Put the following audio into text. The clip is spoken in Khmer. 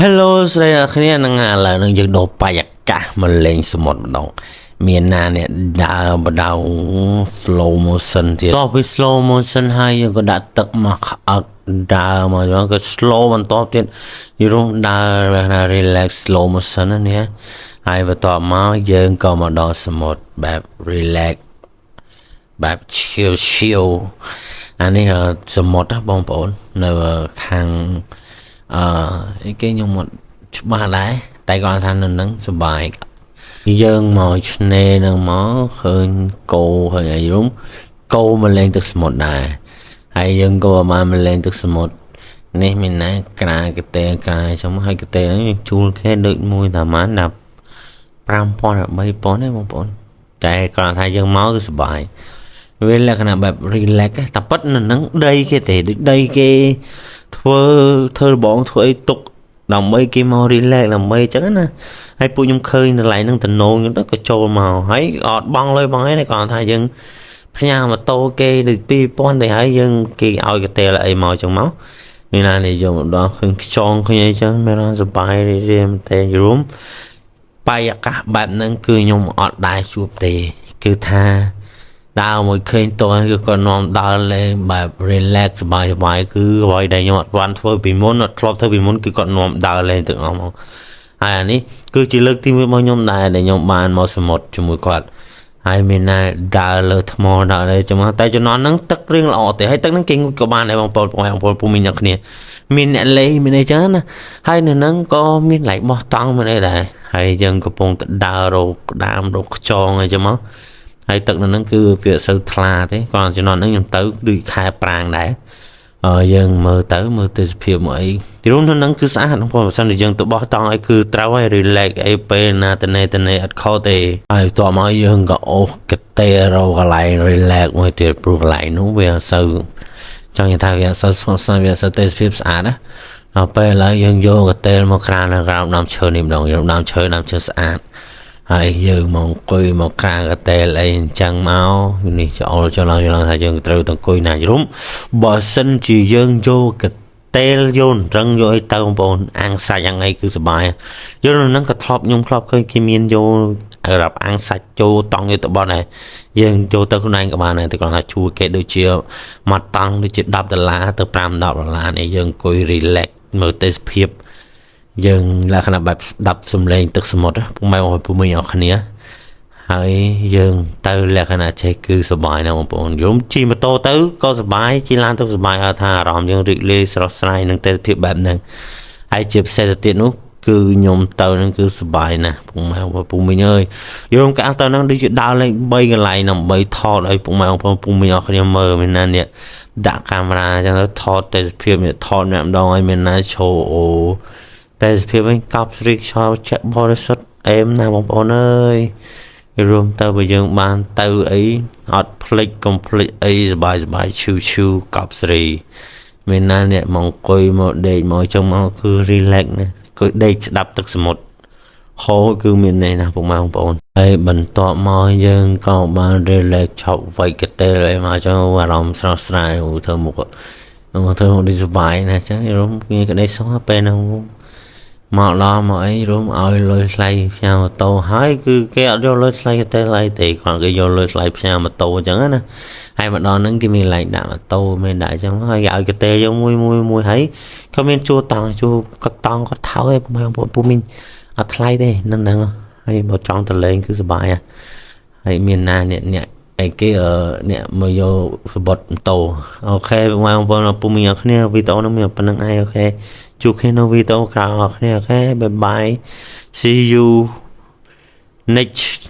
Hello ស្រីអ្នកគ្នានឹងឥឡូវនឹងយើងដូរបាយអាកាសមកលេងសមុទ្រម្ដងមានណាអ្នកដើរបដៅ slow motion ទៀតតោះពី slow motion ហើយយើងក៏ដាក់ទឹកមកក្អឹកដើរមកក៏ slow បន្តទៀតយូរដើរណា relax slow motion ណាហើយបន្ទាប់មកយើងក៏មកដល់សមុទ្របែប relax បែប chill អានេះសមុទ្របងប្អូននៅខាងគេខ្ញុំមកច្បាស់ដែរតែគាត់ថានៅនឹងសុបាយយើងមកឆ្នេរនឹងមកឃើញគោឃើញអីរុំគោមកលេងទឹកសមុទ្រដែរហើយយើងក៏មកលេងទឹកសមុទ្រនេះមានណាក្រាកតេក្រាចាំហើយកតេហ្នឹងជួលគេដូចមួយតាម៉ានដល់5000 3000ទេបងប្អូនតែគាត់ថាយើងមកគឺសុបាយវាលក្ខណៈបែប relax តែប៉ិតនៅនឹងដីគេទេដូចដីគេធ្វើបងធ្វើអីទុកដើម្បីគេមក relax ដើម្បីអញ្ចឹងណាហើយពួកខ្ញុំឃើញនៅកន្លែងហ្នឹងតំណងហ្នឹងទៅក៏ចូលមកហើយអត់បងលុយបងឯងគាត់ថាយើងផ្ញើម៉ូតូគេដូច2000ទៅហើយយើងគេឲ្យកតេលអីមកអញ្ចឹងមកនេះណានេះយកមកដល់ឃើញខ្ចងឃើញអីចឹងមានសប្បាយរៀមតែរួមបាយអាកាសបែបហ្នឹងគឺខ្ញុំអត់ដែរជួបទេគឺថាដើរមួយឃើញតើគឺគាត់នាំដើរលេងបែប relax សប្បាយគឺអ្វីដែលខ្ញុំអត់បានធ្វើពីមុនអត់ធ្លាប់ធ្វើពីមុនគឺគាត់នាំដើរលេងទាំងអស់មកហើយអានេះគឺជាលើកទី1របស់ខ្ញុំដែរដែលខ្ញុំបានមកសមុទ្រជាមួយគាត់ហើយមានណាដើរលើថ្មដើរលើជាមួយតែជំនាន់ហ្នឹងទឹករៀងល្អទេហើយទឹកហ្នឹងគេងូតក៏បានដែរបងប្អូនពូមីអ្នកគ្នាមានអ្នកលេងមានអីចឹងណាហើយនៅហ្នឹងក៏មានកន្លែងបោះតង់មានអីដែរហើយយើងកំពុងទៅដើររកក្តាមរកខ្យងអីចឹងមកហើយទឹកនៅហ្នឹងគឺវាអត់សូវថ្លាទេគាត់ជំនាន់ហ្នឹងខ្ញុំទៅដូចខែប្រាំងដែរយើងមើលទេសភាពមកអីទីរួមនៅហ្នឹងគឺស្អាតបងប្អូនបើសិនជាយើងទៅបោះតង់អីគឺត្រូវឲ្យ relax អីពេលណាទៅណេអត់ខុសទេហើយតោះមកយើងក៏អូសកតេរកន្លែង relax មួយទៀតព្រោះកន្លែងនោះវាអត់សូវចង់និយាយថាវាអត់សូវស្ងប់ស្ងាត់វាអត់សូវទេសភាពស្អាតណាដល់ពេលឥឡូវយើងយកកតេមកក្រានក្រោមដើមឈើនេះម្ដងយកដើមឈើស្អាតហើយយើងមកអង្គុយមកក្រាកតេលអីអញ្ចឹងមកនេះចោលថាយើងត្រូវទៅអង្គុយណាជ្រុំបើសិនជាយើងយកកតេលយករឹងយកអីទៅបងប្អូនអាំងសាច់យ៉ាងអីគឺសុបាយយកនៅហ្នឹងក៏ខ្ញុំធ្លាប់ឃើញគេមានយករាប់អាំងសាច់ចូលតង់យកទៅបត់ដែរយើងចូលទៅខ្លួនឯងក៏បានដែរតែគាត់ថាជួលគេដូចជាមកតង់ដូចជា$10ទៅ$5នេះយើងអង្គុយ relax មើលទេសភាពយើងលក្ខណៈបែបស្ដាប់សំឡេងទឹកសមុទ្រពុកម៉ែបងប្អូនអរគ្នាហើយយើងទៅលក្ខណៈចេះគឺសុបាយណាស់បងប្អូនយំជិះម៉ូតូទៅក៏សុបាយជិះឡានទៅសុបាយថាអារម្មណ៍យើងរីករាយស្រស់ស្រាយនឹងទេសភាពបែបហ្នឹងហើយជាពិសេសទៅទៀតនោះគឺខ្ញុំទៅហ្នឹងគឺសុបាយណាស់ពុកម៉ែបងប្អូនអើយយំកាលទៅហ្នឹងដូចជាដើរលេង3កន្លែងដើម្បីថតឲ្យពុកម៉ែបងប្អូនអរគ្នាមើលមានណានេះដាក់កាមេរ៉ាអញ្ចឹងទៅថតទេសភាពនេះថតម្ដងឲ្យមានណាឈោអូតែសភាពវិញកប់ស្រីខ្យល់ចាក់បរិសុទ្ធអេមណាបងប្អូនអើយរួមទៅបើយើងបានទៅអីអត់ភ្លេចកុំភ្លេចអីសបាយឈូកប់ស្រីមានណាអ្នកមកអង្គុយមកដេកមកចឹងមកគឺ relax ណាគឺដេកស្ដាប់ទឹកសមុទ្រហូរគឺមានន័យណាបងប្អូនហើយបន្ទាប់មកយើងក៏បាន relax ឆប់វៃកតេលអីមកចឹងអារម្មណ៍ស្រស់ស្រាយធ្វើមុខដូចសុបាយណាចឹងរួមគ្នាក្តីសុខពេលហ្នឹងមកដល់មកអីរួមឲ្យលុយថ្លៃផ្ញើម៉ូតូហើយគឺគេអត់យកលុយថ្លៃទេឡើយទេគាត់គេយកលុយថ្លៃផ្ញើម៉ូតូអញ្ចឹងណាហើយមកដល់ហ្នឹងគេមានឡែកដាក់ម៉ូតូមានដាក់អញ្ចឹងហើយគេឲ្យកតេយកមួយហើយក៏មានជួលតង់គាត់ថោឯងបងប្អូនពូមីងអត់ថ្លៃទេហ្នឹងហើយបើចង់ទៅលេងគឺសុបាយហើយមានណាអ្នកអីគេអ្នកមកយកសបុតម៉ូតូអូខេបងប្អូនពូមីងអរគ្នាវីដេអូនេះមានប៉ុណ្្នឹងឯងអូខេជួបគ្នានៅវីដេអូក្រោយអរគ្នាអូខេ bye bye see you next